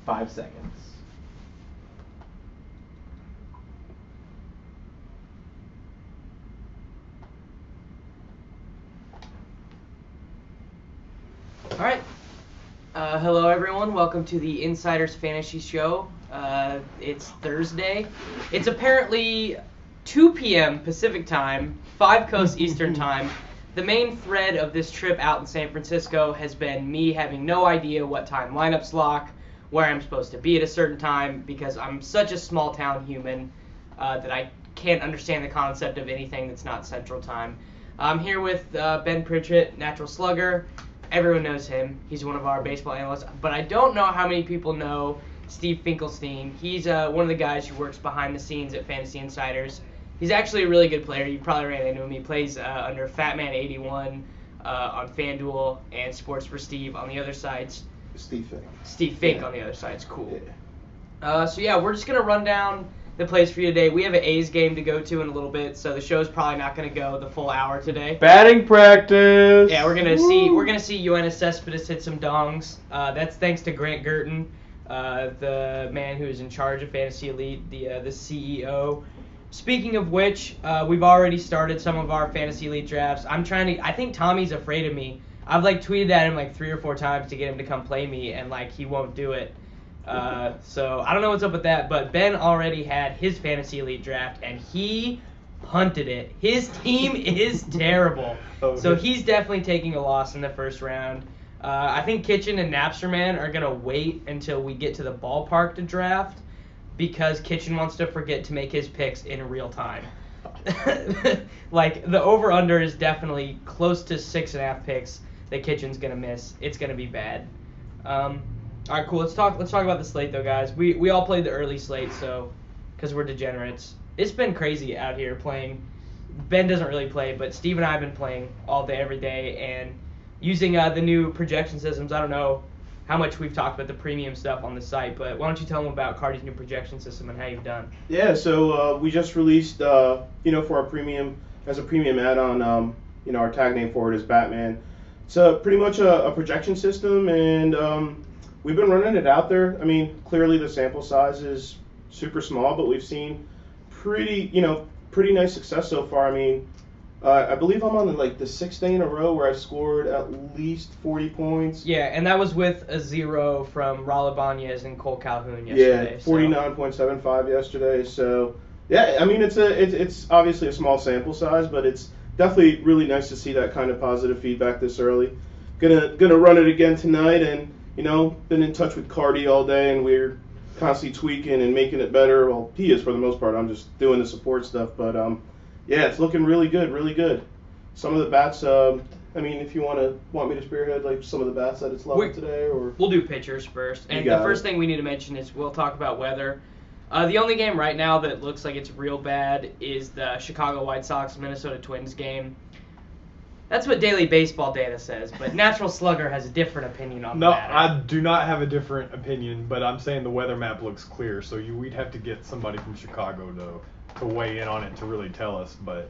5 seconds. All right. Hello, everyone. Welcome to the Insiders Fantasy Show. It's Thursday. It's apparently 2 p.m. Pacific Time, 5 Coast Eastern Time. The main thread of this trip out in San Francisco has been me having no idea what time lineups lock, where I'm supposed to be at a certain time, because I'm such a small-town human that I can't understand the concept of anything that's not Central Time. I'm here with Ben Pritchett, Natural Slugger. Everyone knows him. He's one of our baseball analysts. But I don't know how many people know Steve Finkelstein. He's one of the guys who works behind the scenes at Fantasy Insiders. He's actually a really good player. You probably ran into him. He plays under Fatman81 on FanDuel and Sports for Steve on the other sides. Steve Fink. Steve Fink on the other side. It's cool. Yeah. We're just going to run down the plays for you today. We have an A's game to go to in a little bit, so the show's probably not going to go the full hour today. Batting practice. Yeah, we're gonna see Yoenis Cespedes hit some dongs. That's thanks to Grant Gurton, the man who's in charge of Fantasy Elite, the CEO. Speaking of which, we've already started some of our Fantasy Elite drafts. I think Tommy's afraid of me. I've tweeted at him 3 or 4 times to get him to come play me, and he won't do it. So I don't know what's up with that, but Ben already had his Fantasy Elite draft, and he hunted it. His team is terrible. So he's definitely taking a loss in the first round. I think Kitchen and Napsterman are going to wait until we get to the ballpark to draft, because Kitchen wants to forget to make his picks in real time. The over-under is definitely close to 6.5 picks that Kitchen's going to miss. It's going to be bad. All right, cool. Let's talk about the slate, though, guys. We all played the early slate, so because we're degenerates. It's been crazy out here playing. Ben doesn't really play, but Steve and I have been playing all day, every day, and using the new projection systems. I don't know how much we've talked about the premium stuff on the site, but why don't you tell them about Cardi's new projection system and how you've done? Yeah, so we just released, for our premium, as a premium add-on, our tag name for it is Batman. It's pretty much a projection system, and we've been running it out there. I mean, clearly the sample size is super small, but we've seen pretty nice success so far. I mean, I believe I'm on the 6th day in a row where I've scored at least 40 points. Yeah, and that was with a 0 from Raul Ibanez and Cole Calhoun yesterday. Yeah, 49.75 yesterday. So, yeah, I mean, it's obviously a small sample size, but it's definitely really nice to see that kind of positive feedback this early. Gonna run it again tonight, and been in touch with Cardi all day, and we're constantly tweaking and making it better. Well, he is for the most part. I'm just doing the support stuff, but yeah, it's looking really good, really good. Some of the bats, if you want me to spearhead some of the bats that it's leveled today, or we'll do pitchers first. And the first thing we need to mention is we'll talk about weather. The only game right now that looks like it's real bad is the Chicago White Sox Minnesota Twins game. That's what Daily Baseball Data says, but Natural Slugger has a different opinion on the matter. No, I do not have a different opinion, but I'm saying the weather map looks clear, so we'd have to get somebody from Chicago to weigh in on it to really tell us. But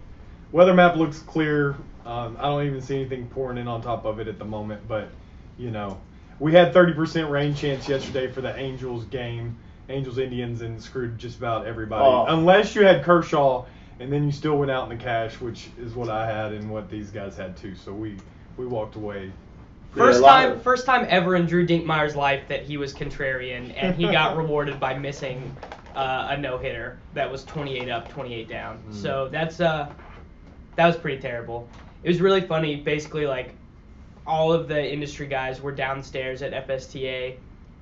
weather map looks clear. I don't even see anything pouring in on top of it at the moment, but, we had 30% rain chance yesterday for the Angels game, Angels-Indians, and screwed just about everybody. Unless you had Kershaw, and then you still went out in the cash, which is what I had and what these guys had too. So we walked away. First time ever in Drew Dinkmeyer's life that he was contrarian, and he got rewarded by missing a no-hitter that was 28 up, 28 down. So that was pretty terrible. It was really funny. Basically, all of the industry guys were downstairs at FSTA.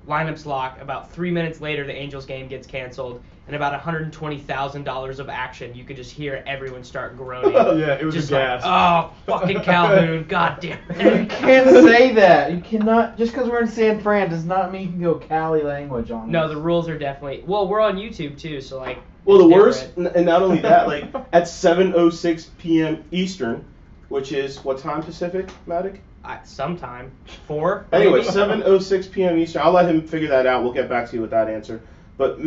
Lineups lock. About 3 minutes later, the Angels game gets canceled, and about $120,000 of action. You could just hear everyone start groaning. Yeah, it was just a gas. Oh, fucking Calhoun! God damn it! You can't say that. You cannot. Just because we're in San Fran does not mean you can go Cali language on. No, the rules are definitely. Well, we're on YouTube too, so Well, the worst, and not only that, at 7:06 p.m. Eastern, which is what time Pacific, Matic? Sometime. 4? Anyway, 7:06 p.m. Eastern. I'll let him figure that out. We'll get back to you with that answer. But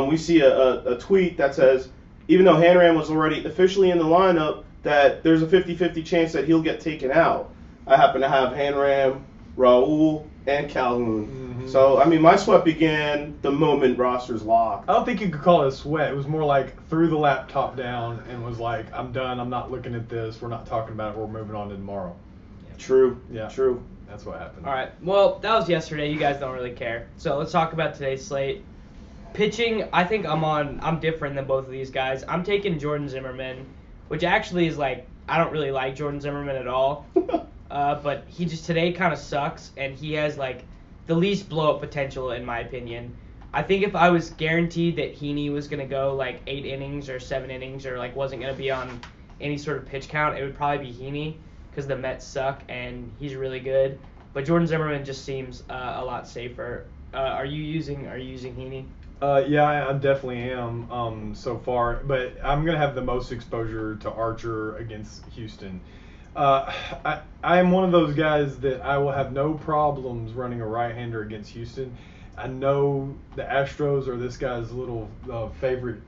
we see a tweet that says, even though Hanran was already officially in the lineup, that there's a 50-50 chance that he'll get taken out. I happen to have Hanran, Raul, and Calhoun. Mm-hmm. So, I mean, my sweat began the moment roster's locked. I don't think you could call it a sweat. It was more like threw the laptop down and was like, I'm done. I'm not looking at this. We're not talking about it. We're moving on to tomorrow. True. Yeah. True. That's what happened. All right. Well, that was yesterday. You guys don't really care. So let's talk about today's slate. Pitching, I think I'm different than both of these guys. I'm taking Jordan Zimmerman, which actually is like, I don't really like Jordan Zimmerman at all. But he just today kind of sucks, and he has like the least blow-up potential in my opinion. I think if I was guaranteed that Heaney was going to go like 8 innings or 7 innings or like wasn't going to be on any sort of pitch count, it would probably be Heaney because the Mets suck and he's really good. But Jordan Zimmerman just seems a lot safer. Are you using Heaney? Yeah, I definitely am so far, but I'm going to have the most exposure to Archer against Houston. I am one of those guys that I will have no problems running a right-hander against Houston. I know the Astros are this guy's little favorite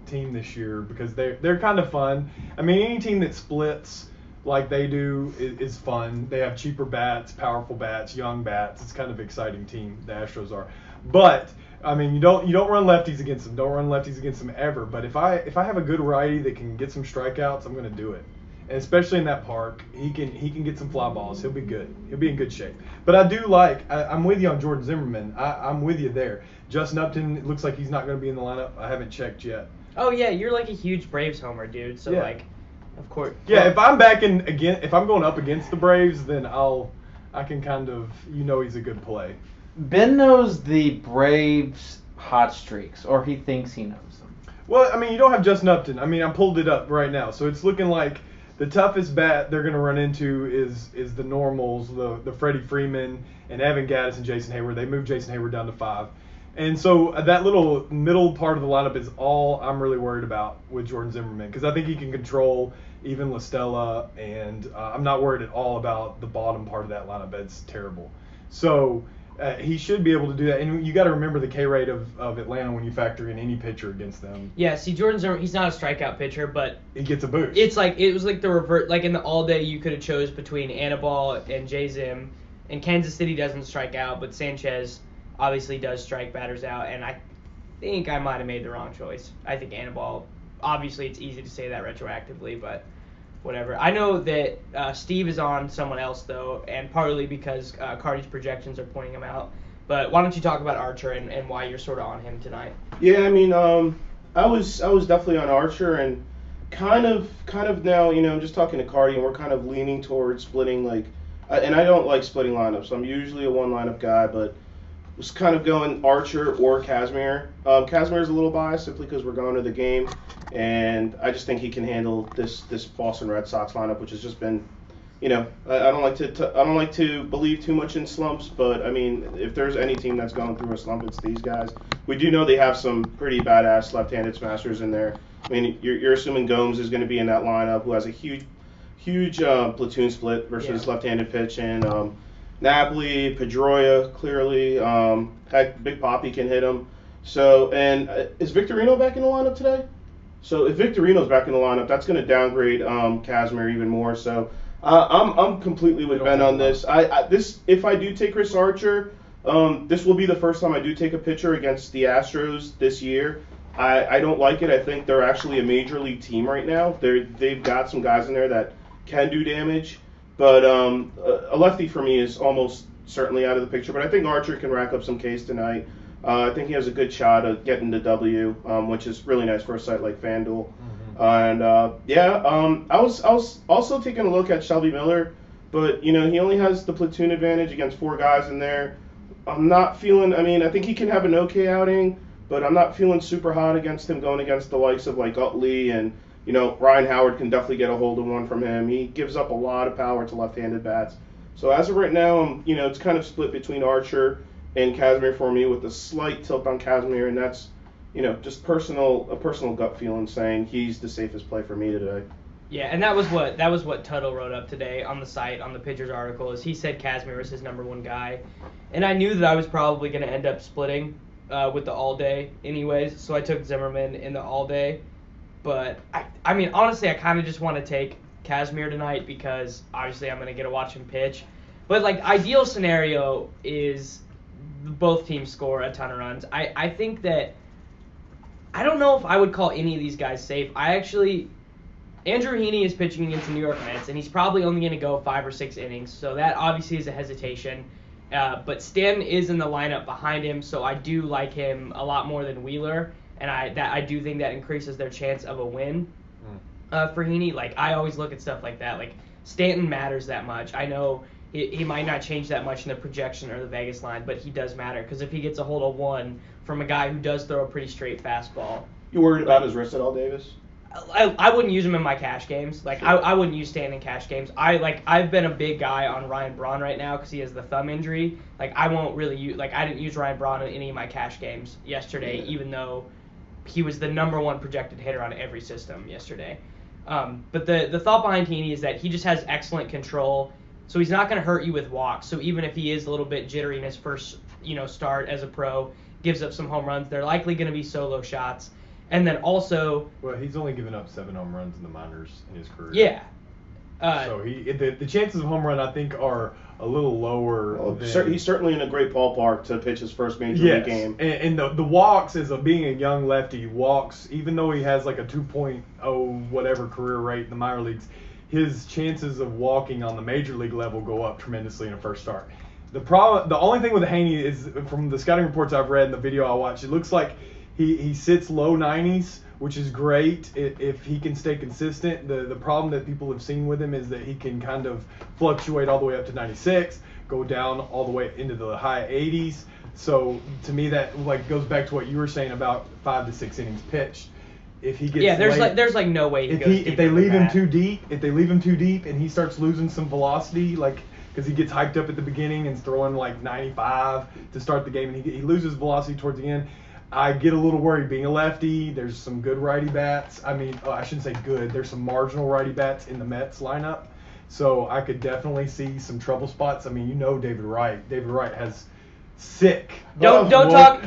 team this year because they're kind of fun. I mean, any team that splits like they do is fun. They have cheaper bats, powerful bats, young bats. It's kind of an exciting team, the Astros are. But I mean, you don't run lefties against them. Don't run lefties against them ever. But if I have a good righty that can get some strikeouts, I'm going to do it. And especially in that park, he can get some fly balls. He'll be good. He'll be in good shape. But I do I'm with you on Jordan Zimmerman. I'm with you there. Justin Upton, it looks like he's not going to be in the lineup. I haven't checked yet. Oh yeah, you're like a huge Braves homer, dude. So Yeah. like, of course. Yeah, if I'm if I'm going up against the Braves, then I can kind of, he's a good play. Ben knows the Braves' hot streaks, or he thinks he knows them. Well, I mean, you don't have Justin Upton. I mean, I pulled it up right now, so it's looking like the toughest bat they're going to run into is the normals, the Freddie Freeman and Evan Gattis and Jason Hayward. They moved Jason Hayward down to 5. And so that little middle part of the lineup is all I'm really worried about with Jordan Zimmerman because I think he can control even La Stella, and I'm not worried at all about the bottom part of that lineup. It's terrible. So he should be able to do that. And you got to remember the K rate of Atlanta when you factor in any pitcher against them. Yeah, see, Jordan Zimmerman, he's not a strikeout pitcher, but He gets a boost. it was like the revert. Like in the all day, you could have chose between Anibal and J Zim, and Kansas City doesn't strike out, but Sanchez obviously does strike batters out, and I think I might have made the wrong choice. I think Anibal, obviously it's easy to say that retroactively, but whatever. I know that Steve is on someone else, though, and partly because Cardi's projections are pointing him out. But why don't you talk about Archer and why you're sort of on him tonight? Yeah, I mean, I was definitely on Archer, and kind of now, I'm just talking to Cardi, and we're kind of leaning towards splitting, and I don't like splitting lineups. I'm usually a one lineup guy, but was kind of going Archer or Kazmir. Kazmir's a little biased simply because we're going to the game, and I just think he can handle this Boston Red Sox lineup, which has just been, I don't like to believe too much in slumps, but I mean, if there's any team that's going through a slump, it's these guys. We do know they have some pretty badass left-handed smashers in there. I mean, you're assuming Gomes is going to be in that lineup, who has a huge platoon split versus left-handed pitch, and Napoli, Pedroia, clearly. Heck, Big Papi can hit him. So, and is Victorino back in the lineup today? So if Victorino's back in the lineup, that's going to downgrade Kazmir even more. So I'm completely with Ben on this. If I do take Chris Archer, this will be the first time I do take a pitcher against the Astros this year. I don't like it. I think they're actually a major league team right now. They've got some guys in there that can do damage. But a lefty for me is almost certainly out of the picture. But I think Archer can rack up some Ks tonight. I think he has a good shot at getting the W, which is really nice for a site like FanDuel. And I was also taking a look at Shelby Miller, but he only has the platoon advantage against 4 guys in there. I'm not feeling. I mean, I think he can have an okay outing, but I'm not feeling super hot against him going against the likes of like Utley and. Ryan Howard can definitely get a hold of one from him. He gives up a lot of power to left-handed bats. So as of right now, it's kind of split between Archer and Kazmir for me, with a slight tilt on Kazmir, and that's, just a personal gut feeling saying he's the safest play for me today. Yeah, and that was what Tuttle wrote up today on the site, on the pitcher's article, is he said Kazmir was his number 1 guy, and I knew that I was probably going to end up splitting with the all day anyways, so I took Zimmerman in the all day. But, I mean, honestly, I kind of just want to take Kazmir tonight because, obviously, I'm going to get to watch him pitch. But like ideal scenario is both teams score a ton of runs. I think that I don't know if I would call any of these guys safe. Andrew Heaney is pitching against the New York Mets, and he's probably only going to go 5 or 6 innings, so that obviously is a hesitation. But Stanton is in the lineup behind him, so I do like him a lot more than Wheeler, and I do think that increases their chance of a win for Heaney. Like, I always look at stuff like that. Like, Stanton matters that much. I know he might not change that much in the projection or the Vegas line, but he does matter, because if he gets a hold of one from a guy who does throw a pretty straight fastball. You worried about his wrist at all, Davis? I wouldn't use him in my cash games. Like, sure. I wouldn't use Stanton in cash games. I've been a big guy on Ryan Braun right now because he has the thumb injury. Like, I won't really use, like, I didn't use Ryan Braun in any of my cash games yesterday, even though he was the #1 projected hitter on every system yesterday. But the thought behind Heaney is that he just has excellent control, so he's not going to hurt you with walks. So even if he is a little bit jittery in his first, start as a pro, gives up some home runs, they're likely going to be solo shots. And then also... Well, he's only given up 7 home runs in the minors in his career. Yeah. So the chances of home run, I think, are a little lower. Well, he's certainly in a great ballpark to pitch his first major league game. And the walks, as being a young lefty, walks, even though he has like a 2.0 whatever career rate in the minor leagues, his chances of walking on the major league level go up tremendously in a first start. The only thing with Haney is, from the scouting reports I've read and the video I watched, it looks like he sits low 90s, which is great if he can stay consistent. The problem that people have seen with him is that he can kind of fluctuate all the way up to 96, go down all the way into the high 80s. So to me, that like goes back to what you were saying about 5 to 6 innings pitched. If he gets there's no way if they leave him too deep, and he starts losing some velocity, like, because he gets hyped up at the beginning and throwing like 95 to start the game, and he loses velocity towards the end, I get a little worried. Being a lefty, there's some good righty bats. I mean, I shouldn't say good. There's some marginal righty bats in the Mets lineup. So I could definitely see some trouble spots. I mean, David Wright. David Wright has sick. Don't talk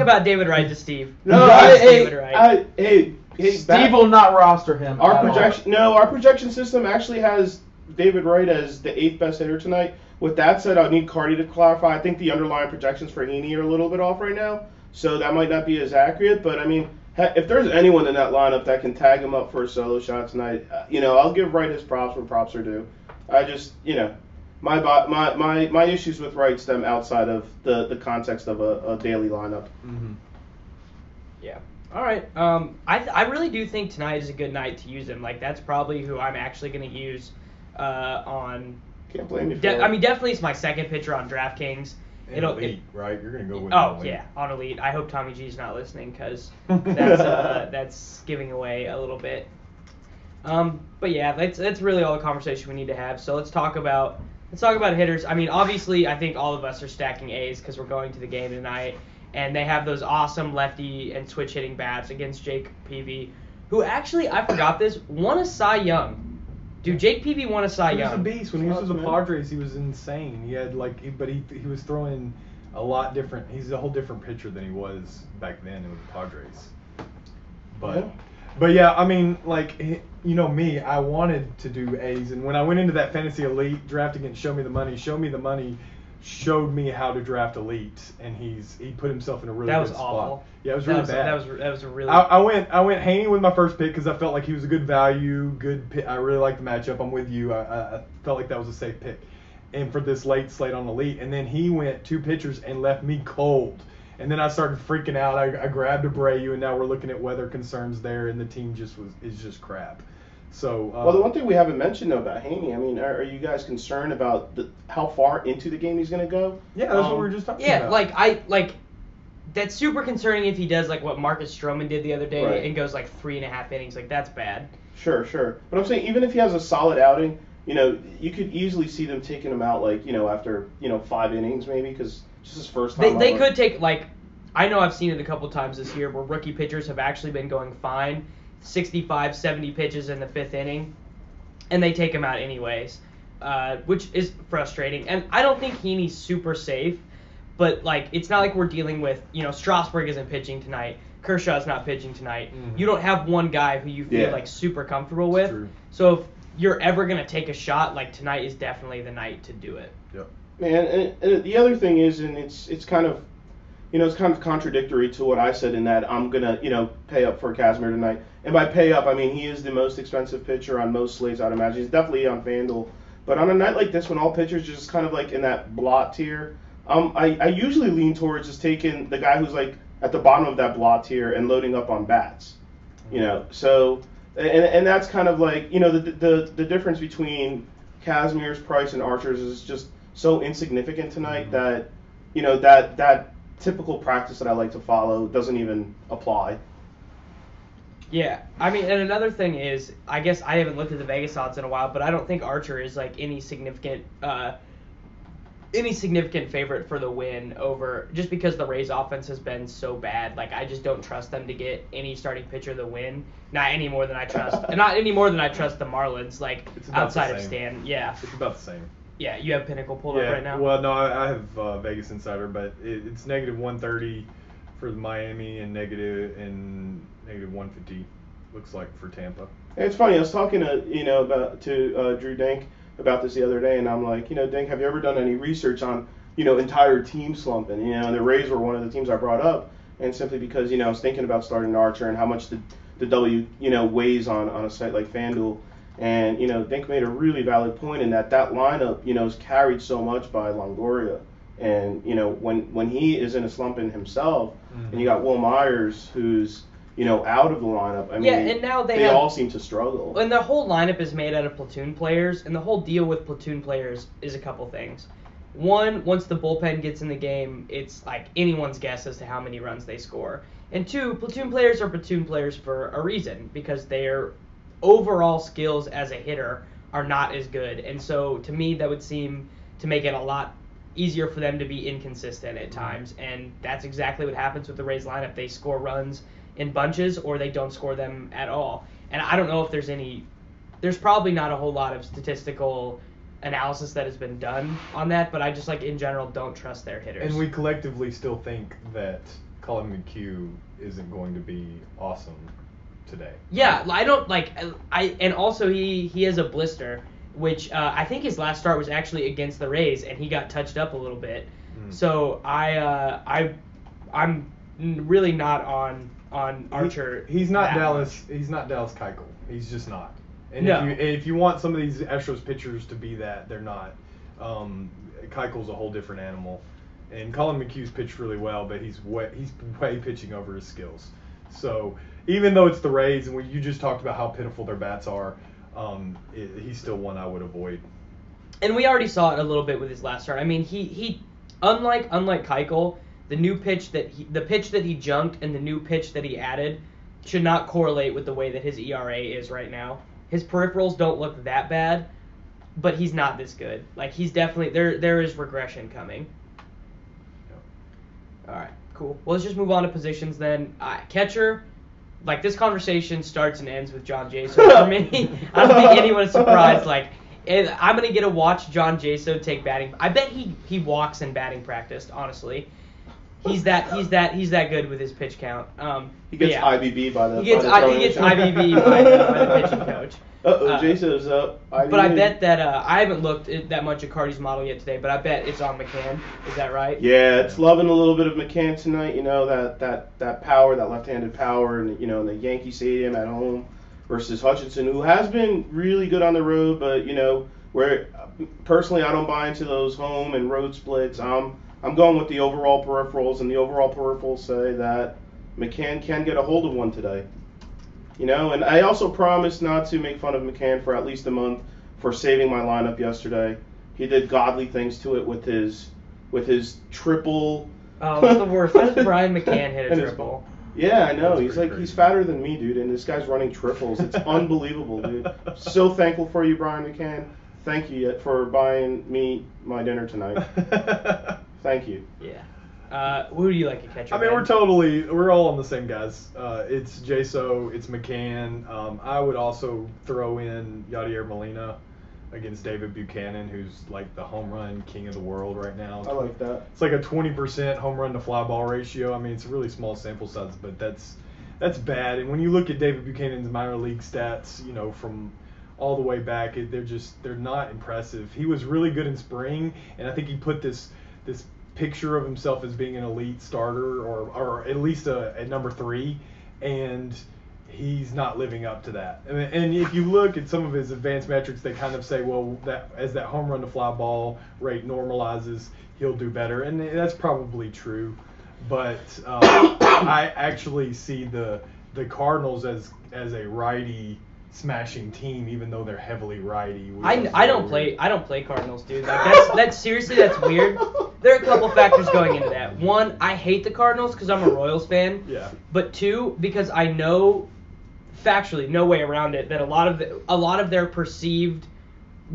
about David Wright to Steve. Hey, Steve will not roster him. Our projection system actually has David Wright as the 8th best hitter tonight. With that said, I need Cardi to clarify. I think the underlying projections for Heaney are a little bit off right now, so that might not be as accurate. But I mean, if there's anyone in that lineup that can tag him up for a solo shot tonight, I'll give Wright his props when props are due. I just, my issues with Wright stem outside of the context of a daily lineup. Mm-hmm. Yeah. All right. I really do think tonight is a good night to use him. Like, that's probably who I'm actually going to use on. Can't blame you for that. I mean, definitely it's my second pitcher on DraftKings. Elite, right? You're going to go with Elite. Yeah, on Elite. I hope Tommy G's not listening, because that's giving away a little bit. But yeah, that's really all the conversation we need to have. So let's talk about hitters. I mean, obviously, I think all of us are stacking A's because we're going to the game tonight, and they have those awesome lefty and switch hitting bats against Jake Peavy, who actually, I forgot this, won a Cy Young. Dude, Jake Peavy won a Cy Young. He was a beast. When he was with the Padres, he was insane. He had but he was throwing a lot different. He's a whole different pitcher than he was back then with the Padres. But yeah, I mean, like, me, I wanted to do A's, and when I went into that FantasyElite draft against Show Me the Money showed me how to draft Elite, and he put himself in a really good spot. That was awful. Yeah, it was really bad. That was a really. I went Haney with my first pick because I felt like he was a good value, good pick. I really liked the matchup. I'm with you. I felt like that was a safe pick, and for this late slate on Elite, and then he went 2 pitchers and left me cold. And then I started freaking out. I grabbed Abreu, and now we're looking at weather concerns there, and the team is just crap. So well, the one thing we haven't mentioned though about Haney, I mean, are you guys concerned about how far into the game he's going to go? Yeah, that's what we were just talking about. Yeah, that's super concerning if he does like what Marcus Stroman did the other day and goes like 3.5 innings. Like, that's bad. Sure. But I'm saying, even if he has a solid outing, you could easily see them taking him out after 5 innings maybe, because just his first time. They could take, like, I know I've seen it a couple times this year where rookie pitchers have actually been going fine, 65, 70 pitches in the 5th inning, and they take him out anyways, which is frustrating. And I don't think Heaney's super safe, but, like, it's not like we're dealing with, Strasburg isn't pitching tonight, Kershaw's not pitching tonight. Mm-hmm. You don't have one guy who you feel like super comfortable with. True. So you're ever gonna take a shot, like tonight is definitely the night to do it. Yep. Man, and the other thing is, and it's kind of, it's kind of contradictory to what I said in that I'm gonna, pay up for Kazmir tonight. And by pay up, I mean he is the most expensive pitcher on most slates, I'd imagine. He's definitely on FanDuel. But on a night like this, when all pitchers are just kind of like in that blot tier, I usually lean towards just taking the guy who's like at the bottom of that blot tier and loading up on bats. So and that's kind of like the difference between Kazmir's price and Archer's is just so insignificant tonight that that typical practice that I like to follow doesn't even apply. Yeah, I mean, and another thing is, I guess I haven't looked at the Vegas odds in a while, but I don't think Archer is like any significant favorite for the win over, just because the Rays offense has been so bad. Like, I just don't trust them to get any starting pitcher to win. Not any more than I trust the Marlins. Like, outside of Stan. Yeah. It's about the same. Yeah, you have Pinnacle pulled up right now? Well, no, I have Vegas Insider, but it's negative 130 for Miami and negative 150 looks like for Tampa. It's funny. I was talking to Drew Dink about this the other day, and I'm like, Dink, have you ever done any research on entire team slumping? And the Rays were one of the teams I brought up, and simply because I was thinking about starting Archer and how much the W weighs on a site like FanDuel. And Dink made a really valid point in that lineup is carried so much by Longoria, and when he is in a slump in himself, and you got Will Myers who's out of the lineup. I mean, and now they all seem to struggle. And the whole lineup is made out of platoon players, and the whole deal with platoon players is a couple things. One, once the bullpen gets in the game, it's like anyone's guess as to how many runs they score. And two, platoon players are platoon players for a reason, because their overall skills as a hitter are not as good. And so to me, that would seem to make it a lot easier for them to be inconsistent at times. And that's exactly what happens with the Rays lineup. They score runs in bunches, or they don't score them at all. And I don't know if there's probably not a whole lot of statistical analysis that has been done on that, but I just, like, in general, don't trust their hitters. And we collectively still think that Colin McHugh isn't going to be awesome today. Yeah, I don't, and also he has a blister, which I think his last start was actually against the Rays, and he got touched up a little bit. So I'm really not on Archer. He's not Dallas. He's not Dallas Keuchel. He's just not. And no. if you want some of these Astros pitchers to be that, they're not. Keuchel's a whole different animal. And Colin McHugh's pitched really well, but he's way pitching over his skills. So even though it's the Rays, and you just talked about how pitiful their bats are, he's still one I would avoid. And we already saw it a little bit with his last start. I mean, he unlike Keuchel, the pitch that he junked and the new pitch that he added should not correlate with the way that his ERA is right now. His peripherals don't look that bad, but he's not this good. Like, he's definitely there is regression coming. All right, cool. Well, let's just move on to positions then. Catcher, like, this conversation starts and ends with John Jaso for me. I don't think anyone is surprised. Like, I'm gonna get to watch John Jaso take batting. I bet he walks in batting practice. Honestly, he's that good with his pitch count. He gets IBB by the he gets IBB by the pitching coach. Jaso's up. But I bet that I haven't looked that much at Cardi's model yet today, but I bet it's on McCann. Is that right? Yeah, it's loving a little bit of McCann tonight. That power, that left-handed power, and in the Yankee Stadium at home versus Hutchinson, who has been really good on the road, but where personally I don't buy into those home and road splits. I'm going with the overall peripherals, and the overall peripherals say that McCann can get a hold of one today. And I also promised not to make fun of McCann for at least a month for saving my lineup yesterday. He did godly things to it with his triple. Oh, it's the worst. How does Brian McCann hit a triple? Yeah, I know. He's fatter than me, dude, and this guy's running triples. It's unbelievable, dude. So thankful for you, Brian McCann. Thank you for buying me my dinner tonight. Thank you. Yeah. Who do you like to catch? I mean, we're all on the same guys. It's Jaso, it's McCann. I would also throw in Yadier Molina against David Buchanan, who's like the home run king of the world right now. I like that. It's like a 20% home run to fly ball ratio. I mean, it's a really small sample size, but that's bad. And when you look at David Buchanan's minor league stats, from all the way back, they're not impressive. He was really good in spring, and I think he put this picture of himself as being an elite starter or at least a number 3, and he's not living up to that. And if you look at some of his advanced metrics, they kind of say, well, that as that home run to fly ball rate normalizes, he'll do better, and that's probably true. But I actually see the Cardinals as a righty smashing team, even though they're heavily righty. I don't play Cardinals, dude. Like, that's seriously, that's weird. There are a couple factors going into that. One, I hate the Cardinals because I'm a Royals fan. Yeah. But 2, because I know factually, no way around it, that a lot of their perceived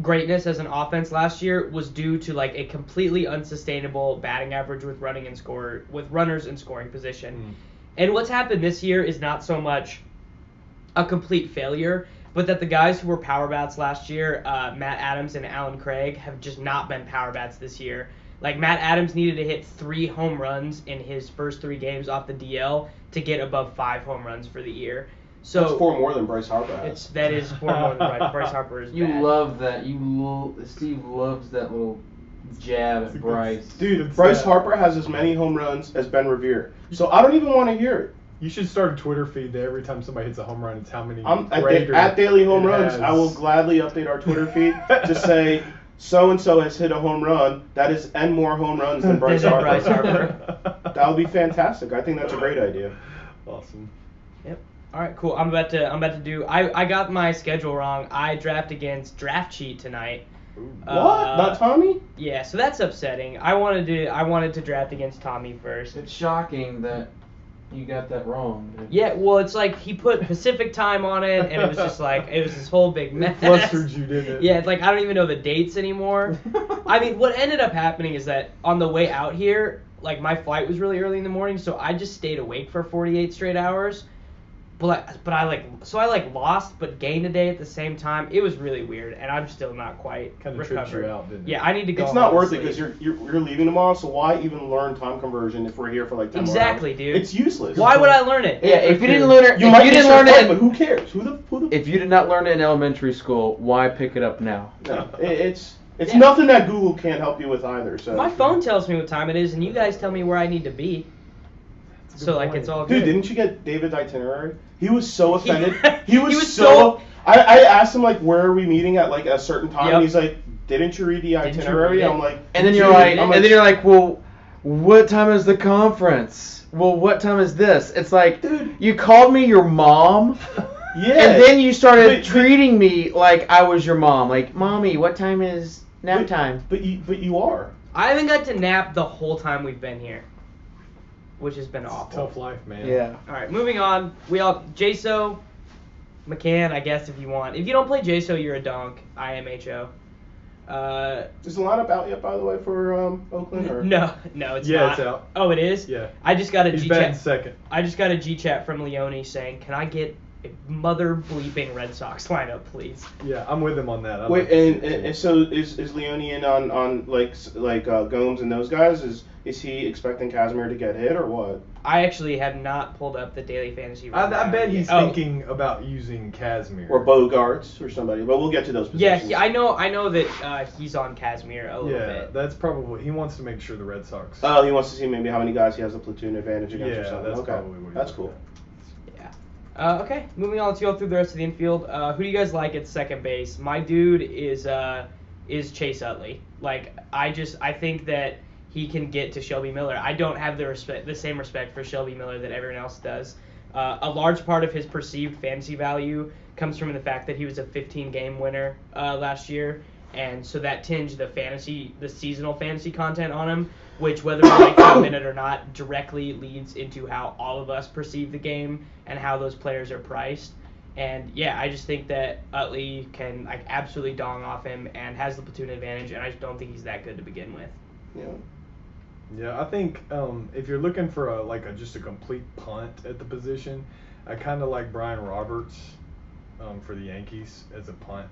greatness as an offense last year was due to like a completely unsustainable batting average with runners in scoring position. And what's happened this year is not so much a complete failure, but that the guys who were power bats last year, Matt Adams and Alan Craig, have just not been power bats this year. Like, Matt Adams needed to hit 3 home runs in his first 3 games off the DL to get above 5 home runs for the year. So that's 4 more than Bryce Harper has. That is 4 more than Bryce Harper is. You bad. love that. Steve loves that little jab at Bryce. Dude, Bryce Harper has as many home runs as Ben Revere. So I don't even want to hear it. You should start a Twitter feed that every time somebody hits a home run, it's how many. At Daily Home Runs, I will gladly update our Twitter feed to say so-and-so has hit a home run. That is N more home runs than Bryce Harper. That would be fantastic. I think that's a great idea. Awesome. Yep. All right, cool. I'm about to do. I got my schedule wrong. I draft against Draft Cheat tonight. What? Not Tommy? Yeah, so that's upsetting. I wanted to draft against Tommy first. It's shocking that you got that wrong. Dude. Yeah, well, it's like he put Pacific time on it, and it was just like, it was this whole big mess. It flustered you, didn't it? Yeah, it's like I don't even know the dates anymore. I mean, what ended up happening is that on the way out here, like my flight was really early in the morning, so I just stayed awake for 48 straight hours. But I lost but gained a day at the same time. It was really weird, and I'm still not quite kind of recovered. tripped you out, didn't it? Yeah, I need to go. It's not worth it because you're leaving tomorrow. So why even learn time conversion if we're here for like 10 more hours? Exactly, dude. It's useless. Why would I learn it? Yeah, if you didn't learn it, You might didn't learn it, but who cares? Who the? If you did not learn it in elementary school, why pick it up now? No, it's nothing that Google can't help you with either. So My phone tells me what time it is, and you guys tell me where I need to be. So like it's all good. Dude, didn't you get David's itinerary? He was so offended. He was was so. I asked him like, where are we meeting at like a certain time? Yep. And he's like, didn't you read the itinerary? I'm like, and then you're like, well, what time is the conference? Well, what time is this? It's like, dude, you called me your mom. Yeah. And then you started treating me like I was your mom. Like, mommy, what time is nap time? But you are. I haven't got to nap the whole time we've been here, which has been awful. Tough life, man. Yeah. All right, moving on. JSO, McCann, I guess if you want. If you don't play JSO, you're a donk. IMHO. Is the lineup out yet, by the way, for Oakland? Or? No, it's Yeah, not. it's out. Oh, it is? Yeah. I just got a He's G-chat. second. I just got a G-chat from Leone saying, can I get a mother bleeping Red Sox lineup, please? Yeah, I'm with him on that. Wait, and so is Leone in on like Gomes and those guys? Is he expecting Casimir to get hit or what? I actually have not pulled up the daily fantasy. I bet he's Oh. thinking about using Casimir. Or Bogarts or somebody, but we'll get to those positions. Yeah, I know that he's on Casimir a little bit. That's probably he wants to make sure the Red Sox. Oh, he wants to see maybe how many guys he has a platoon advantage against or something. That's okay. probably what he's That's cool. Okay, moving on. Let's go through the rest of the infield. Who do you guys like at second base? My dude is Chase Utley. Like I think that he can get to Shelby Miller. I don't have the same respect for Shelby Miller that everyone else does. A large part of his perceived fantasy value comes from the fact that he was a 15-game winner last year, and so that tinged the seasonal fantasy content on him, which, whether we like to admit it or not, directly leads into how all of us perceive the game and how those players are priced. And yeah, I just think that Utley can like absolutely dong off him and has the platoon advantage, and I just don't think he's that good to begin with. Yeah, I think if you're looking for just a complete punt at the position, I kind of like Brian Roberts for the Yankees as a punt,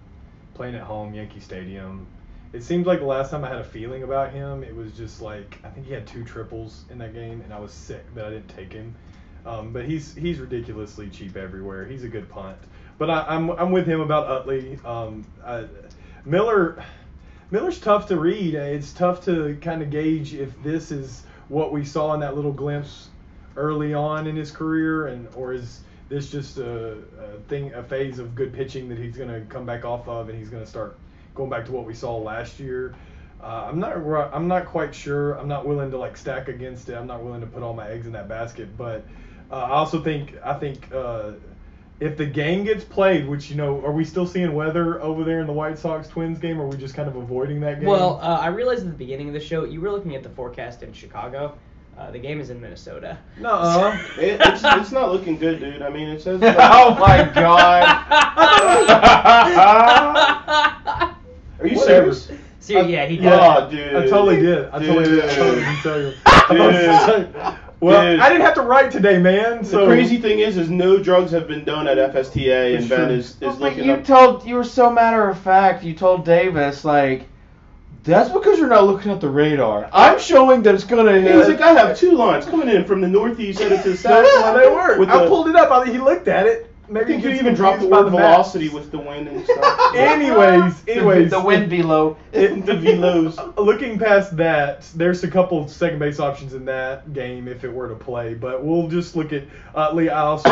playing at home, Yankee Stadium. It seems like the last time I had a feeling about him, it was just like I think he had 2 triples in that game, and I was sick that I didn't take him. But he's ridiculously cheap everywhere. He's a good punt. But I'm with him about Utley. Miller's tough to read. It's tough to kind of gauge if this is what we saw in that little glimpse early on in his career, or is this just a phase of good pitching that he's going to come back off of, and he's going to start going back to what we saw last year. I'm not quite sure. I'm not willing to stack against it. I'm not willing to put all my eggs in that basket. But I think if the game gets played, which are we still seeing weather over there in the White Sox Twins game, or are we just kind of avoiding that game? Well, I realized at the beginning of the show you were looking at the forecast in Chicago. The game is in Minnesota. No, it's not looking good, dude. I mean, it says. Oh my God! Are you serious? Yeah, he did. Oh, dude. I totally did. I totally did. Dude. Well, Dude. I didn't have to write today, man. So The crazy thing is no drugs have been done at FSTA, and Ben is But looking you up. were so matter of fact. You told Davis that's because you're not looking at the radar. I'm showing that it's gonna hit. He's like, I have two lines coming in from the northeast headed to the south. they were. I pulled it up. He looked at it. I Maybe think you gets even dropped the confused by word map. velocity with the wind and stuff. Anyways, the wind below. The velos. Looking past that, there's a couple second base options in that game if it were to play, but we'll just look at Utley. I also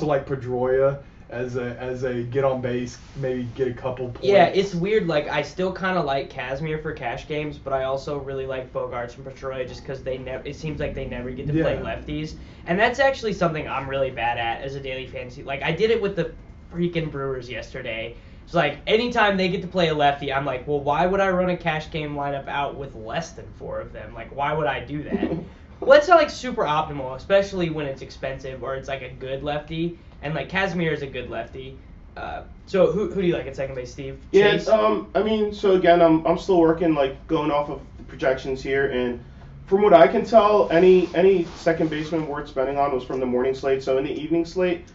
like Pedroia as a get on base, maybe get a couple points. Yeah, it's weird. I still kind of like Casimir for cash games, but I also really like Bogarts and Pedroia just because it seems like they never get to play lefties, and that's actually something I'm really bad at as a daily fantasy. I did it with the freaking Brewers yesterday. It's anytime they get to play a lefty, I'm like, well, why would I run a cash game lineup out with less than 4 of them? Why would I do that? Well, it's not super optimal, especially when it's expensive or it's a good lefty. And Casimir is a good lefty. So who do you like at second base, Steve? Chase? Yeah, I mean, so again, I'm still working going off of the projections here, and from what I can tell, any second baseman worth spending on was from the morning slate. So in the evening slate,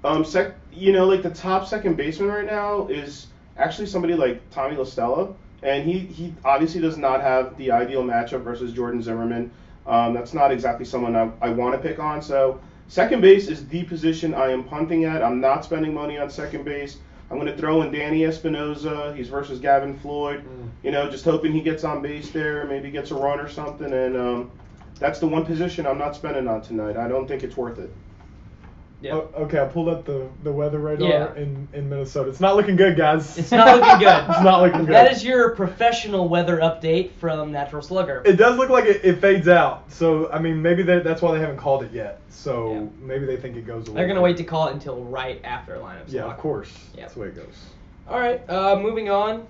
the top second baseman right now is actually somebody like Tommy La Stella, and he obviously does not have the ideal matchup versus Jordan Zimmerman. That's not exactly someone I want to pick on. So second base is the position I am punting at. I'm not spending money on second base. I'm going to throw in Danny Espinosa. He's versus Gavin Floyd. Just hoping he gets on base there, maybe gets a run or something. And that's the one position I'm not spending on tonight. I don't think it's worth it. Yeah. Oh, okay, I pulled up the weather radar in Minnesota. It's not looking good, guys. It's not looking good. It's not looking good. That is your professional weather update from Natural Slugger. It does look like it fades out. So, I mean, maybe that's why they haven't called it yet. So, maybe they think it goes away. They're going to wait to call it until right after lineups. Yeah, of course. Yeah. That's the way it goes. All right, moving on.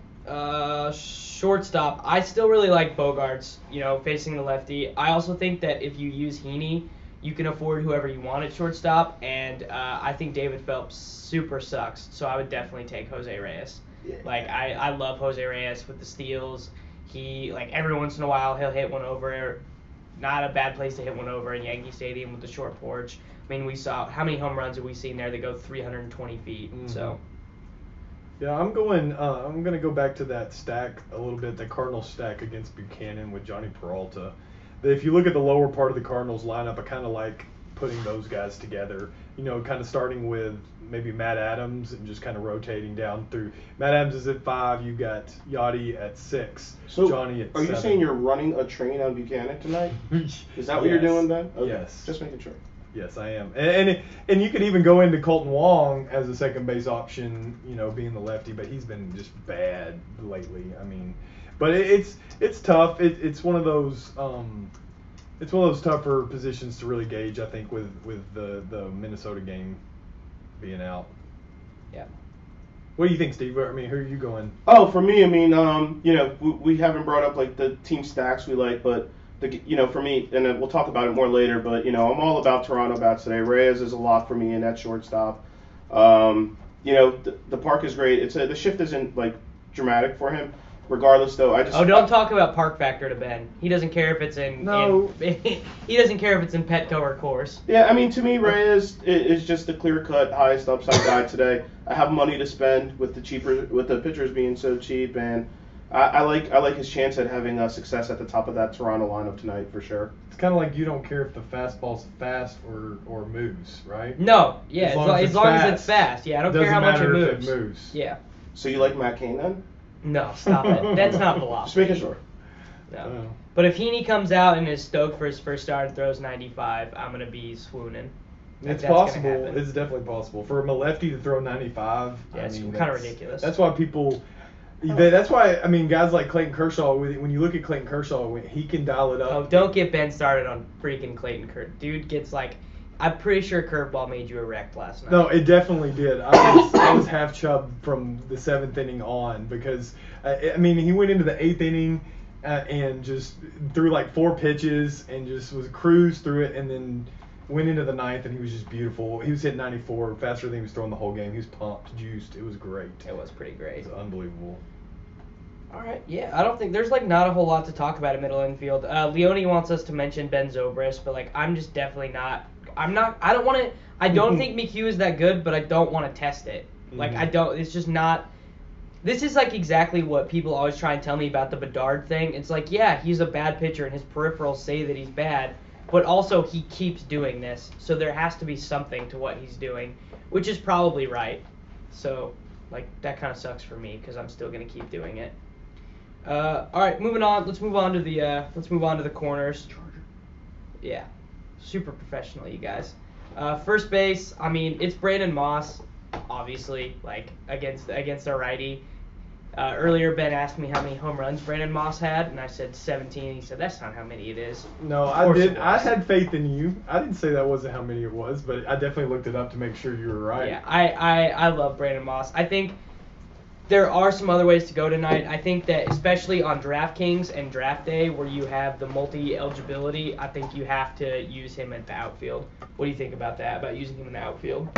Shortstop. I still really like Bogarts, facing the lefty. I also think that if you use Heaney, you can afford whoever you want at shortstop, and I think David Phelps super sucks, so I would definitely take Jose Reyes. Yeah. I love Jose Reyes with the steals. He, every once in a while, he'll hit one over. Not a bad place to hit one over in Yankee Stadium with the short porch. I mean, we saw, how many home runs have we seen there that go 320 feet, so... Yeah, I'm going to go back to that stack a little bit, the Cardinals stack against Buchanan with Johnny Peralta. If you look at the lower part of the Cardinals lineup, I kind of like putting those guys together. Kind of starting with maybe Matt Adams and just kind of rotating down through. Matt Adams is at 5. You got Yachty at 6. So Johnny at 7. Are you saying you're running a train on Buchanan tonight? Is that what you're doing, Ben? Okay. Yes. Just making sure. Yes, I am. And you could even go into Colton Wong as a second base option, being the lefty, but he's been just bad lately. I mean, but it's tough. It's one of those tougher positions to really gauge, I think, with the Minnesota game being out. Yeah. What do you think, Steve? I mean, who are you going? Oh, for me, I mean, we haven't brought up the team stacks we like, but for me, and we'll talk about it more later, but I'm all about Toronto bats today. Reyes is a lot for me in that shortstop. The park is great. The shift isn't dramatic for him. Regardless, though, don't talk about park factor to Ben. He doesn't care if it's in. No. He doesn't care if it's in Petco or Coors. Yeah, I mean, to me, Reyes is just the clear-cut highest upside guy today. I have money to spend with the pitchers being so cheap, and I like his chance at having success at the top of that Toronto lineup tonight for sure. It's kind of like you don't care if the fastball's fast or moves, right? No, yeah, as long as it's fast. Yeah, I don't care how much it Doesn't matter moves. if it moves. Yeah. So you like Matt Cain then? No, stop it. That's not Just velocity. making sure. No. But if Heaney comes out and is stoked for his first start and throws 95, I'm gonna be swooning. It's That's possible. gonna happen. It's definitely possible for a lefty to throw 95. Yeah, it's mean, kind of ridiculous. That's why people. That's why guys like Clayton Kershaw. When you look at Clayton Kershaw, he can dial it up. Oh, don't get Ben started on freaking Clayton Kershaw. Dude gets like, I'm pretty sure curveball made you erect last night. No, it definitely did. I was half chubbed from the 7th inning on because he went into the 8th inning and just threw like 4 pitches and just was cruised through it, and then went into the 9th and he was just beautiful. He was hitting 94 faster than he was throwing the whole game. He was pumped, juiced. It was great. It was pretty great. It was unbelievable. All right, yeah, I don't think there's like not a whole lot to talk about at middle infield. Leone wants us to mention Ben Zobrist, but like I'm just definitely not. I don't want to. I don't think McHugh is that good, but I don't want to test it. Like I don't. It's just not. This is like exactly what people always try and tell me about the Bedard thing. It's like, yeah, he's a bad pitcher and his peripherals say that he's bad, but also he keeps doing this, so there has to be something to what he's doing, which is probably right. So like that kind of sucks for me because I'm still gonna keep doing it. All right, moving on. Let's move on to the corners. Yeah, super professional, you guys. First base. I mean, it's Brandon Moss, obviously, like against a righty. Earlier, Ben asked me how many home runs Brandon Moss had, and I said 17. He said that's not how many it is. No, I did. I had faith in you. I didn't say that wasn't how many it was, but I definitely looked it up to make sure you were right. Yeah, I love Brandon Moss. I think there are some other ways to go tonight. I think that especially on DraftKings and Draft Day, where you have the multi-eligibility, I think you have to use him at the outfield. What do you think about that? About using him in the outfield?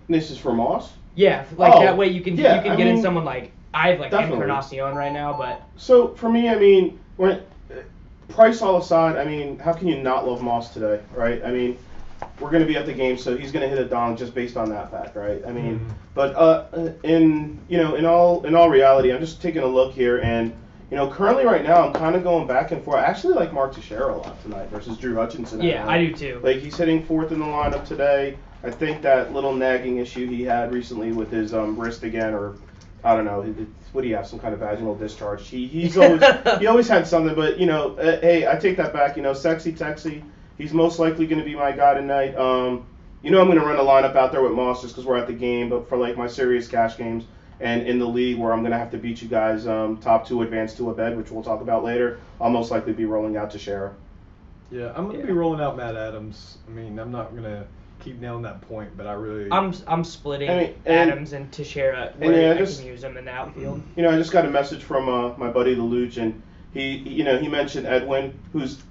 This is for Moss? Yeah, like that way you can get in mean, someone like I have like definitely. Encarnacion right now, but So for me, I mean, when price all aside, I mean, how can you not love Moss today, right? I mean, we're going to be at the game, so he's going to hit a dong just based on that fact, right? I mean, but in all reality, I'm just taking a look here, and currently right now, I'm kind of going back and forth. I actually like Mark Teixeira a lot tonight versus Drew Hutchinson. Yeah, I do too. Like he's hitting 4th in the lineup today. I think that little nagging issue he had recently with his wrist again, or I don't know, what do you have? Some kind of vaginal discharge. He always had something, but hey, I take that back. Sexy Texy. He's most likely going to be my guy tonight. I'm going to run a lineup out there with Moss just because we're at the game, but for like my serious cash games and in the league where I'm going to have to beat you guys top 2 advance to a bed, which we'll talk about later, I'll most likely be rolling out Teixeira. Yeah, I'm going to be rolling out Matt Adams. I mean, I'm not going to keep nailing that point, but I really... I'm splitting Adams and Teixeira where I can use them in the outfield. I just got a message from my buddy the Luch, and he mentioned Edwin,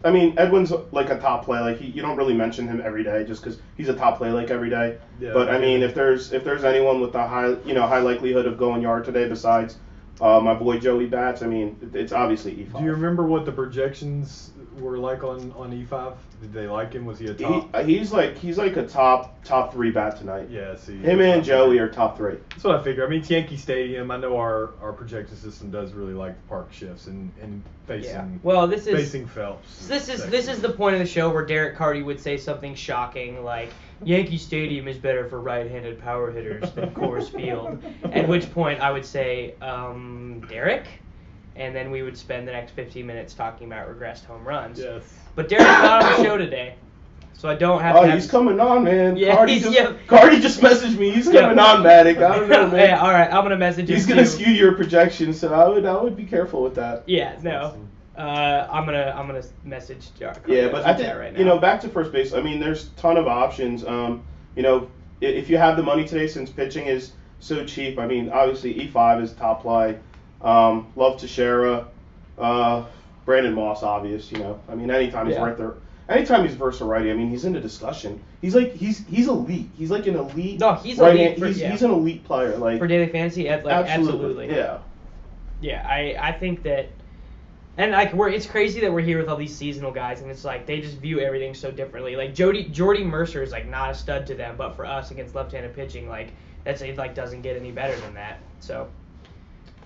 Edwin's like a top play. Like you don't really mention him every day just because he's a top play like every day. Yeah, but I mean, if there's anyone with a high likelihood of going yard today besides my boy Joey Bats, I mean, it's obviously E5. Do you remember what the projections were like on E5? Did they like him? Was he a top? He's like a top 3 bat tonight. Yeah, see. Him and Joey are top 3. That's what I figure. I mean, it's Yankee Stadium. I know our projection system does really like the park shifts and facing. Yeah. Well, facing Phelps. This is the point of the show where Derek Carty would say something shocking like Yankee Stadium is better for right-handed power hitters than Coors Field. At which point I would say, Derek. And then we would spend the next 15 minutes talking about regressed home runs. Yes. But Derek's not on the show today, so I don't have to. He's coming on, man. Yeah, Cardi just messaged me. He's coming on, Matic. I don't know, man. Yeah, all right, I'm gonna message him. He's gonna skew your projections, so I would be careful with that. Yeah, no. I'm gonna message Cardi. Yeah, but I think right back to first base. I mean, there's a ton of options. If you have the money today, since pitching is so cheap. I mean, obviously E5 is top play. Love Teixeira, Brandon Moss, obvious. I mean, anytime he's right there, anytime he's versus a righty, I mean, he's in the discussion. He's elite. He's like an elite. No, he's elite. He's an elite player. Like for daily fantasy, absolutely. Yeah. Yeah, I think that, and like it's crazy that we're here with all these seasonal guys, and it's like they just view everything so differently. Like Jordy Mercer is like not a stud to them, but for us against left-handed pitching, like it like doesn't get any better than that. So.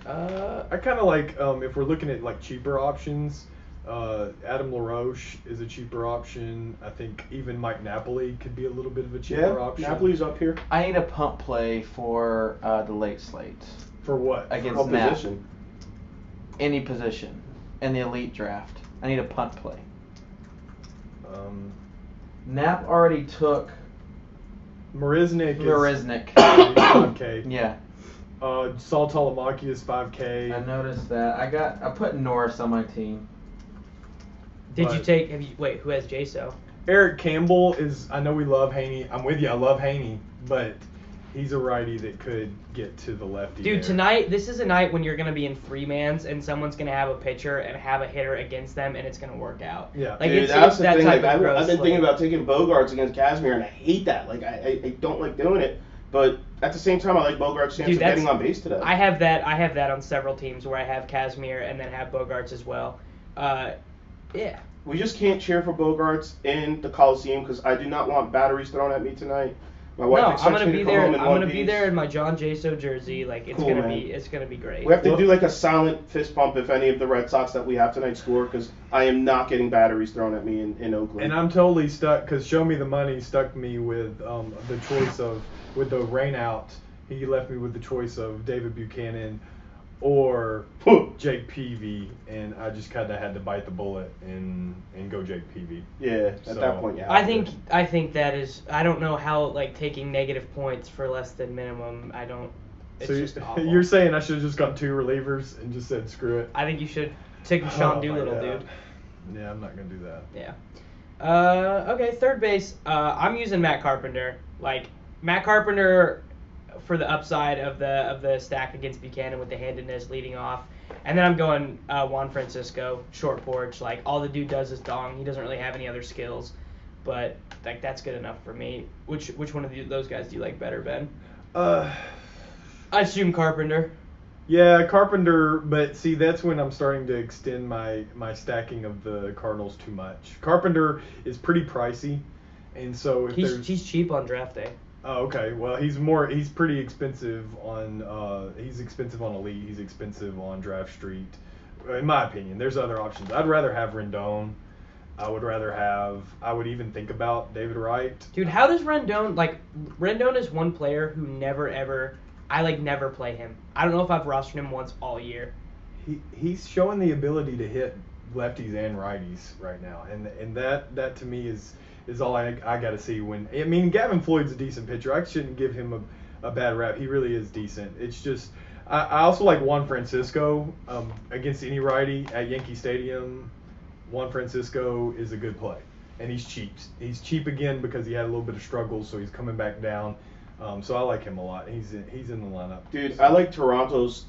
I kind of like if we're looking at like cheaper options. Adam LaRoche is a cheaper option. I think even Mike Napoli could be a little bit of a cheaper option. Napoli's up here. I need a punt play for the late slate. For what? Against What Nap. position? Any position in the elite draft. I need a punt play. Nap already took Marisnik. Marisnik. 5K. Yeah. Saul Talamaki is 5K. I noticed that. I put Norris on my team. Did you take? Who has JSO? Eric Campbell is. I know we love Haney. I'm with you. I love Haney, but he's a righty that could get to the lefty. Dude, there. tonight, this is a night when you're going to be in three mans and someone's going to have a pitcher and have a hitter against them and it's going to work out. Yeah. Like, Dude, it's that's the that thing. type Like, of I've been gross, thinking about taking Bogarts against Casimir, and I hate that. Like, I don't like doing it. But at the same time, I like Bogarts' chance of getting on base today. I have that on several teams where I have Casimir and then have Bogarts as well. Yeah. We just can't cheer for Bogarts in the Coliseum because I do not want batteries thrown at me tonight. My wife No, expects I'm gonna me be to come there. home I'm in gonna one be piece. there in my John Jaso jersey. Like it's Cool, gonna man. be great. We have to do like a silent fist pump if any of the Red Sox that we have tonight score because I am not getting batteries thrown at me in Oakland. And I'm totally stuck because Show Me the Money stuck me with the choice of with the rain out. He left me with the choice of David Buchanan or Jake Peavy, and I just kind of had to bite the bullet and go Jake Peavy. Yeah, at that point, yeah. I think that is. I don't know how like taking negative points for less than minimum. I don't. It's So just awful. you're saying I should have just got 2 relievers and just said screw it? I think you should take Sean Oh, my Doolittle, God. dude. Yeah, I'm not gonna do that. Yeah. Okay, third base. I'm using Matt Carpenter. Like Matt Carpenter for the upside of the stack against Buchanan with the handedness leading off, and then I'm going Juan Francisco short porch. Like all the dude does is dong. He doesn't really have any other skills, but like that's good enough for me. Which one of those guys do you like better, Ben? I assume Carpenter. Yeah, Carpenter, but see, that's when I'm starting to extend my stacking of the Cardinals too much. Carpenter is pretty pricey, and so if He's cheap on draft day. Oh, okay. Well, he's pretty expensive on he's expensive on Elite. He's expensive on Draft Street. In my opinion, there's other options. I'd rather have Rendon. I would even think about David Wright. Dude, how does Rendon, Rendon is one player who I never play him. I don't know if I've rostered him once all year. He's showing the ability to hit lefties and righties right now, and that to me is all I got to see. Gavin Floyd's a decent pitcher. I shouldn't give him a bad rap. He really is decent. It's just I also like Juan Francisco against any righty at Yankee Stadium. Juan Francisco is a good play, and he's cheap. He's cheap again because he had a little bit of struggles, so he's coming back down. So I like him a lot. He's in the lineup. Dude, I like Toronto's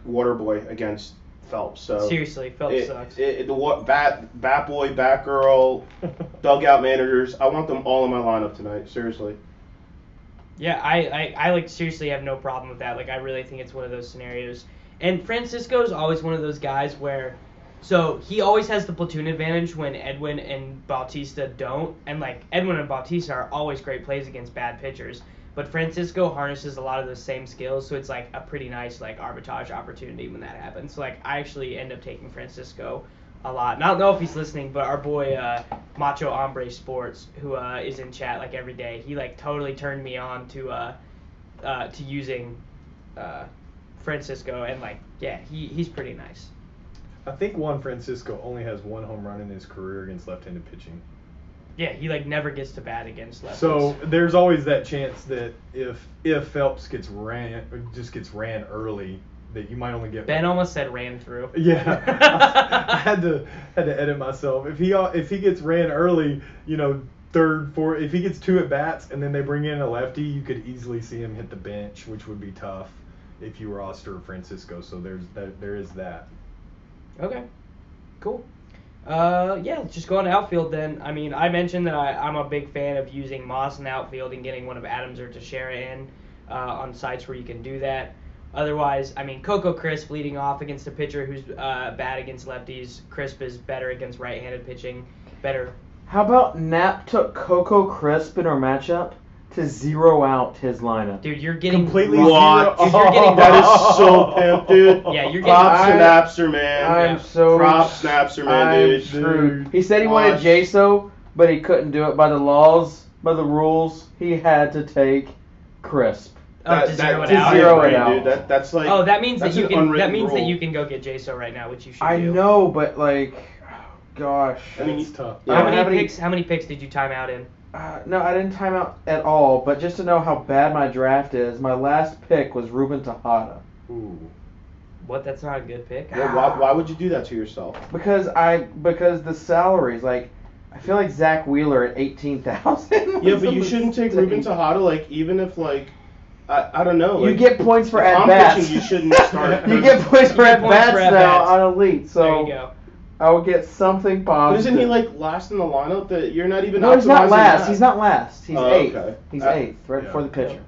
water boy against Phelps. So seriously, Phelps sucks. Bat boy, bat girl, dugout managers. I want them all in my lineup tonight. Seriously. Yeah, I seriously have no problem with that. Like I really think it's one of those scenarios. And Francisco is always one of those guys where, so he always has the platoon advantage when Edwin and Bautista don't. And Edwin and Bautista are always great plays against bad pitchers. But Francisco harnesses a lot of those same skills, so it's a pretty nice arbitrage opportunity when that happens. So I actually end up taking Francisco a lot. And I don't know if he's listening, but our boy Macho Hombre Sports, who is in chat every day, he totally turned me on to using Francisco, and he's pretty nice. I think Juan Francisco only has 1 home run in his career against left-handed pitching. Yeah, he never gets to bat against lefties. So there's always that chance that if Phelps gets ran early, that you might only get. Ben almost said ran through. Yeah, I had to edit myself. If he gets ran early, third, fourth, if he gets 2 at bats and then they bring in a lefty, you could easily see him hit the bench, which would be tough if you roster Francisco. So there is that. Okay, cool. Let's just go on outfield then. I mentioned that I'm a big fan of using Moss in the outfield and getting one of Adams or Teixeira in on sites where you can do that. Otherwise, Coco Crisp leading off against a pitcher who's bad against lefties. Crisp is better against right-handed pitching. Better. How about Nap took Coco Crisp in our matchup? to zero out his lineup. Dude, you're getting Completely What? Dude, you're getting That is so pimp, dude. Yeah, you're getting Props to Napster, man. I'm Yeah. so Props Napster, man, I'm dude. screwed. He said he Gosh. wanted Jaso, but he couldn't do it by the laws, by the rules. He had to take Crisp. to zero it to out. zero it Right, out. dude. That's like. Oh, that means that that's you an can. That unwritten means that rule. you can go get JSO right now, which you should I do. know, but like, oh, gosh. I mean, It's tough. I How don't have many any- picks? How many picks did you time out in? No, I didn't time out at all. But just to know how bad my draft is, my last pick was Ruben Tejada. Ooh. What? That's not a good pick. Yeah, why would you do that to yourself? Because the salaries, like, I feel like Zach Wheeler at 18,000. Yeah, but you shouldn't take Ruben Tejada, like, even if, like, I don't know. You Like, get points for if at I'm bats. pitching, you shouldn't start. You get points for You get at points bats for now at-bats. on Elite, so There you go. I will get something But positive. isn't he, like, last in the lineup? That you're not even No, he's not optimizing last. that? He's not last. He's Oh, eighth. okay. He's Uh, eighth, right yeah. before the pitcher.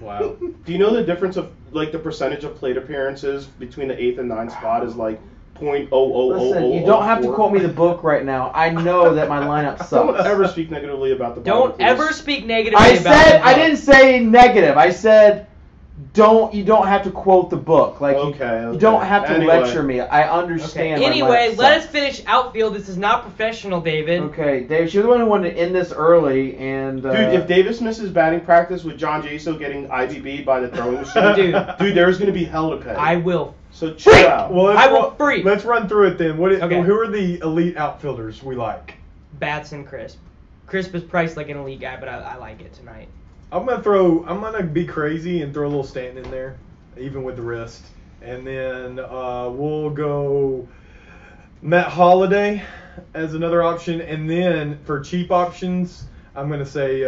Wow. Do you know the difference of, like, the percentage of plate appearances between the 8th and 9th spot is, like, .00004? Listen, you don't have to quote me the book right now. I know that my lineup sucks. Don't ever speak negatively about the Don't bottom, please. ever speak negatively I about said the I book. didn't say negative. I said you don't have to quote the book. Like Okay, you don't have to anyway. lecture me. I Okay. understand. my Anyway, lineup let us sucks. finish outfield. This is not professional, David. Okay, Dave, you're the one who wanted to end this early, and Dude, if Davis misses batting practice with John Jaso getting IBB by the throwing machine, Dude. there's going to be hell to pay. I will. So chill out. Well, I will freak. Let's run through it then. Okay. Who are the elite outfielders we like? Bats and Crisp. Crisp is priced like an elite guy, but I like it tonight. I'm gonna be crazy and throw a little Stanton in there, even with the wrist, and then we'll go Matt Holliday as another option, and then for cheap options, I'm gonna say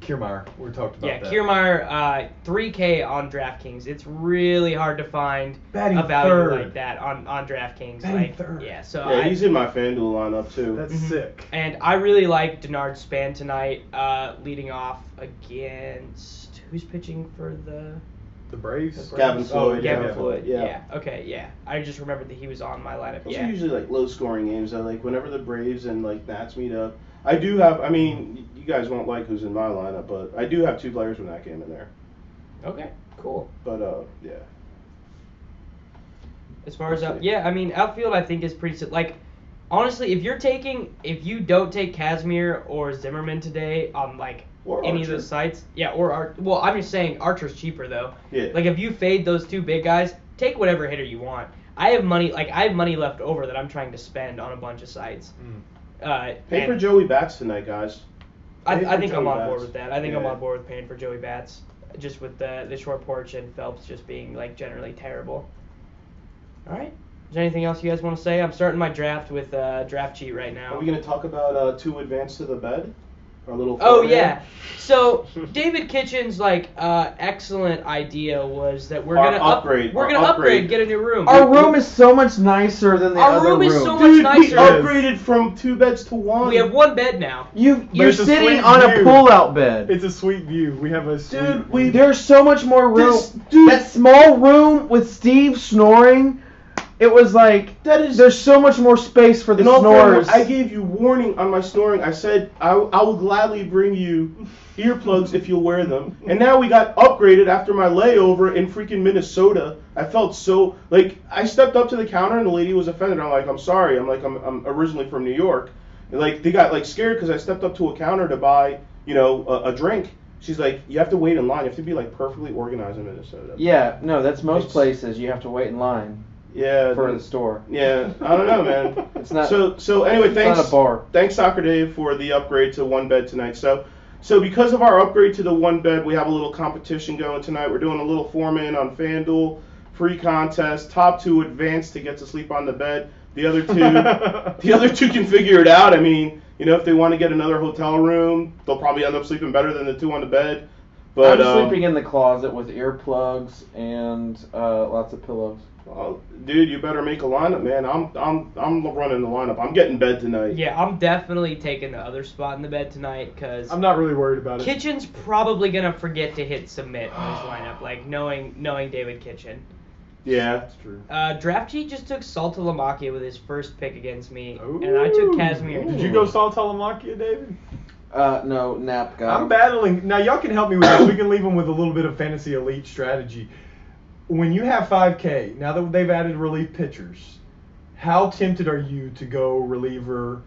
Kiermaier. We talked about Yeah, that. Kiermaier, 3K on DraftKings. It's really hard to find Batting a value third. like that on DraftKings. Batting Like, third. yeah, so Yeah, he's in my FanDuel lineup too. That's Mhm. sick. And I really like Denard Span tonight, leading off against who's pitching for the The Braves. Gavin Floyd. Gavin Floyd. Yeah. Yeah. Okay. Yeah. I just remembered that he was on my lineup. Those Yeah. are usually like low scoring games. I like whenever the Braves and like Nats meet up. I do have. I mean, you guys won't like who's in my lineup, but I do have 2 players from that game in there. Okay. Cool. But yeah. As far as Let's see. yeah, I mean outfield I think is pretty like honestly if you don't take Kazmir or Zimmerman today on like Or any of Archer. those sites, yeah, or well I'm just saying Archer's cheaper though. Yeah. Like if you fade those 2 big guys, take whatever hitter you want. I have money left over that I'm trying to spend on a bunch of sites. Pay for and Joey Bats tonight, guys. Pay I for think I'm Joey on board Bats. with that. I think I'm Yeah. on board with paying for Joey Bats, just with the short porch and Phelps just being like generally terrible. All right. Is there anything else you guys want to say? I'm starting my draft with draft cheat right now. Are we gonna talk about 2 advance to the bed? Our little. Oh format? yeah. So David Kitchen's excellent idea was that we're Our gonna upgrade, We're our gonna upgrade, upgrade. get a new room. Our room is so much nicer than the Our other room is so much Dude, we nicer. upgraded from 2 beds to 1. We have 1 bed now. You're it's a sitting sweet on a view. pull-out bed. It's a sweet view. We have a sweet There's so much more room. Dude. That small room with Steve snoring, it was like there's so much more space for the In all snores. fairness, I gave you warning on my snoring. I said I will gladly bring you earplugs if you'll wear them. And now we got upgraded after my layover in freaking Minnesota. I felt so like I stepped up to the counter and the lady was offended. I'm like, I'm sorry. I'm originally from New York. And, like they got like scared because I stepped up to a counter to buy a drink. She's like, you have to wait in line. You have to be like perfectly organized in Minnesota. Yeah, no, that's most It's- places. You have to wait in line Yeah. for the store. Yeah, I don't know, man. It's not. So anyway, it's thanks. not a bar. Thanks, Soccer Dave, for the upgrade to 1 bed tonight. So because of our upgrade to the 1 bed, we have a little competition going tonight. We're doing a little 4-man on FanDuel, free contest. Top 2 advance to get to sleep on the bed. The other 2 can figure it out. I mean, if they want to get another hotel room, they'll probably end up sleeping better than the 2 on the bed. But I'm sleeping in the closet with earplugs and lots of pillows. dude, you better make a lineup, man. I'm running the lineup. I'm getting bed tonight. Yeah, I'm definitely taking the other spot in the bed tonight because I'm not really worried about it. Kitchen's probably gonna forget to hit submit on his lineup, like knowing David Kitchen. Yeah. That's true. Draft Cheat just took Salta Lamakia with his first pick against me, and I took Kazmir. Did you go Salt Telemakia, David? No, Nap got I'm him. battling. Now, y'all can help me with this. We can leave them with a little bit of Fantasy Elite strategy. When you have 5K, now that they've added relief pitchers, how tempted are you to go reliever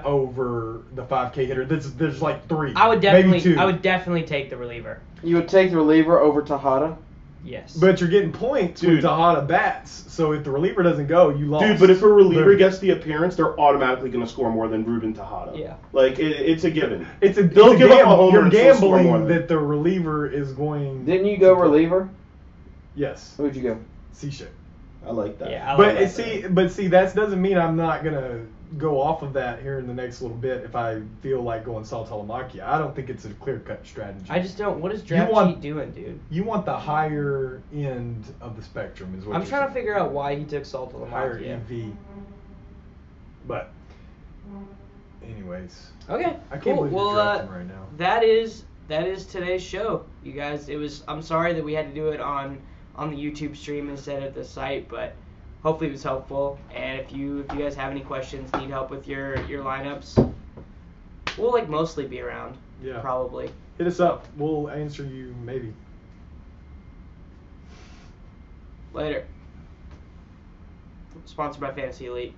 over the 5K hitter? There's like 3. I would maybe 2. definitely take the reliever. You would take the reliever over Tejada? Yes. But you're getting points with Tejada bats, so if the reliever doesn't go, you lost. Dude, but if a reliever gets the appearance, they're automatically going to score more than Ruben Tejada. Yeah. Like, it's a given. They'll give up a homer You're and still score more gambling than- that the reliever is going. Didn't you go reliever? Yes. Who'd you go? C-Ship. I like that. Yeah, I But like that. that doesn't mean I'm not gonna go off of that here in the next little bit if I feel like going Sal Telemakia. I don't think it's a clear-cut strategy. I just don't. What is You Draft want- Cheat doing, dude? You want the higher end of the spectrum, is what I'm you're trying to saying. figure out why he took Salt of the Higher Mafia. EV. But, anyways, Okay. I can't cool. believe Well, you're drafting right now. that is today's show, you guys. I'm sorry that we had to do it on the YouTube stream instead of the site, but hopefully it was helpful. And if you guys have any questions, need help with your lineups, we'll like mostly be around. Yeah. Probably. Hit us up. We'll answer you maybe. Later. Sponsored by Fantasy Elite.